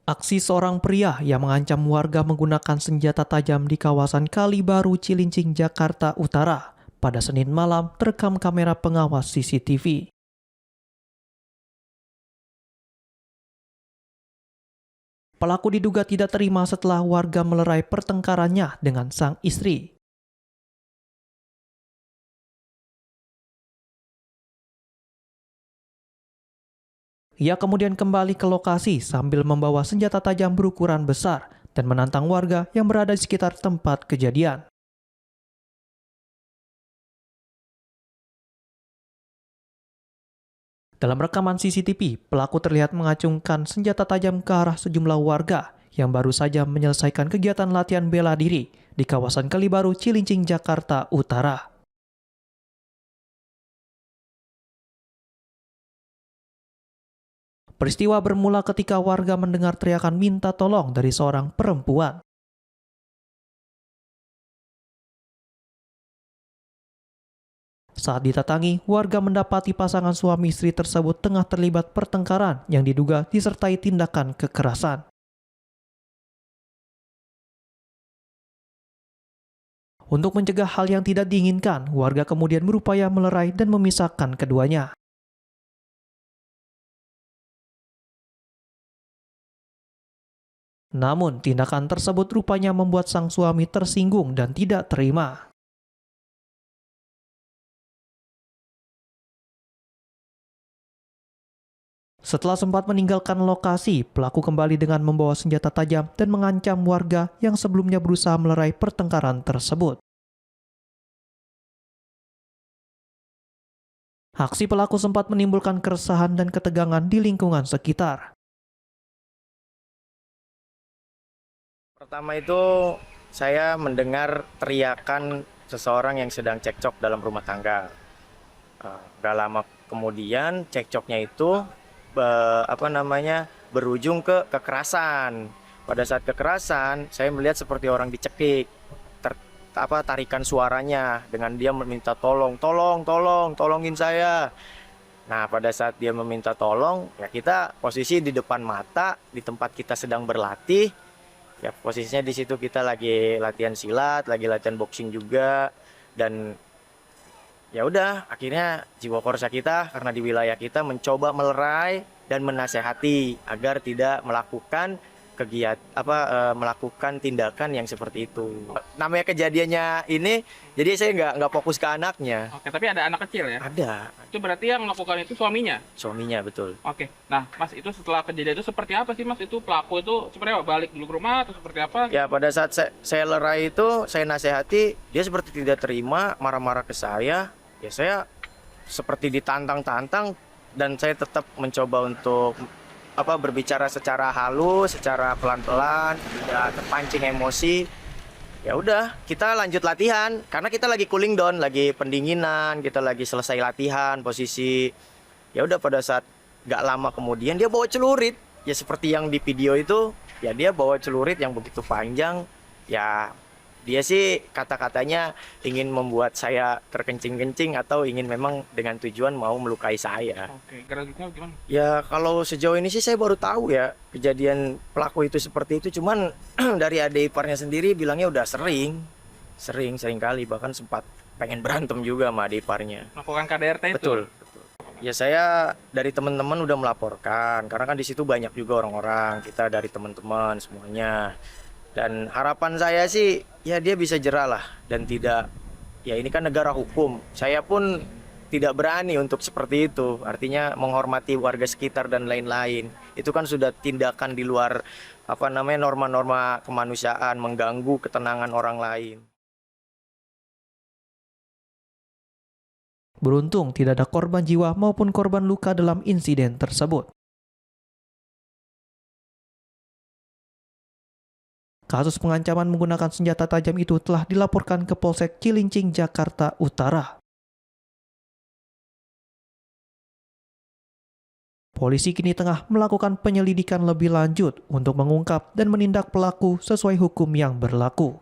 Aksi seorang pria yang mengancam warga menggunakan senjata tajam di kawasan Kalibaru, Cilincing, Jakarta Utara pada Senin malam terekam kamera pengawas CCTV. Pelaku diduga tidak terima setelah warga melerai pertengkarannya dengan sang istri. Ia kemudian kembali ke lokasi sambil membawa senjata tajam berukuran besar dan menantang warga yang berada di sekitar tempat kejadian. Dalam rekaman CCTV, pelaku terlihat mengacungkan senjata tajam ke arah sejumlah warga yang baru saja menyelesaikan kegiatan latihan bela diri di kawasan Kalibaru, Cilincing, Jakarta Utara. Peristiwa bermula ketika warga mendengar teriakan minta tolong dari seorang perempuan. Saat didatangi, warga mendapati pasangan suami istri tersebut tengah terlibat pertengkaran yang diduga disertai tindakan kekerasan. Untuk mencegah hal yang tidak diinginkan, warga kemudian berupaya melerai dan memisahkan keduanya. Namun, tindakan tersebut rupanya membuat sang suami tersinggung dan tidak terima. Setelah sempat meninggalkan lokasi, pelaku kembali dengan membawa senjata tajam dan mengancam warga yang sebelumnya berusaha melerai pertengkaran tersebut. Aksi pelaku sempat menimbulkan keresahan dan ketegangan di lingkungan sekitar. Pertama itu saya mendengar teriakan seseorang yang sedang cekcok dalam rumah tangga. Gak lama kemudian cekcoknya itu berujung ke kekerasan. Pada saat kekerasan saya melihat seperti orang dicekik, tarikan suaranya dengan dia meminta tolongin saya. Nah, pada saat dia meminta tolong, ya kita posisi di depan mata di tempat kita sedang berlatih. Ya posisinya di situ kita lagi latihan silat, lagi latihan boxing juga, dan ya udah akhirnya jiwa korsa kita karena di wilayah kita mencoba melerai dan menasehati agar tidak melakukan melakukan tindakan yang seperti itu. Namanya kejadiannya ini, jadi saya nggak fokus ke anaknya. Oke, tapi ada anak kecil ya? Ada. Itu berarti yang melakukan itu suaminya? Suaminya, betul. Oke, nah Mas itu setelah kejadian itu seperti apa sih Mas? Itu pelaku itu sebenarnya balik dulu ke rumah atau seperti apa? Ya pada saat saya lerai itu, saya nasihati, dia seperti tidak terima, marah-marah ke saya. Ya saya seperti ditantang-tantang dan saya tetap mencoba untuk berbicara secara halus, secara pelan-pelan, tidak terpancing emosi. Ya udah, kita lanjut latihan karena kita lagi cooling down, lagi pendinginan, kita lagi selesai latihan posisi. Ya udah pada saat gak lama kemudian dia bawa celurit. Ya seperti yang di video itu, ya dia bawa celurit yang begitu panjang. Ya dia sih kata-katanya ingin membuat saya terkencing-kencing atau ingin memang dengan tujuan mau melukai saya. Oke, geraknya gimana? Ya kalau sejauh ini sih saya baru tahu ya kejadian pelaku itu seperti itu. Cuman dari adik iparnya sendiri bilangnya udah sering kali, bahkan sempat pengen berantem juga sama adik iparnya. Melakukan KDRT itu? Betul. Ya saya dari teman-teman udah melaporkan karena kan di situ banyak juga orang-orang, kita dari teman-teman semuanya. Dan harapan saya sih ya dia bisa jerah lah dan tidak, ya ini kan negara hukum. Saya pun tidak berani untuk seperti itu. Artinya menghormati warga sekitar dan lain-lain. Itu kan sudah tindakan di luar norma-norma kemanusiaan, mengganggu ketenangan orang lain. Beruntung tidak ada korban jiwa maupun korban luka dalam insiden tersebut. Kasus pengancaman menggunakan senjata tajam itu telah dilaporkan ke Polsek Cilincing, Jakarta Utara. Polisi kini tengah melakukan penyelidikan lebih lanjut untuk mengungkap dan menindak pelaku sesuai hukum yang berlaku.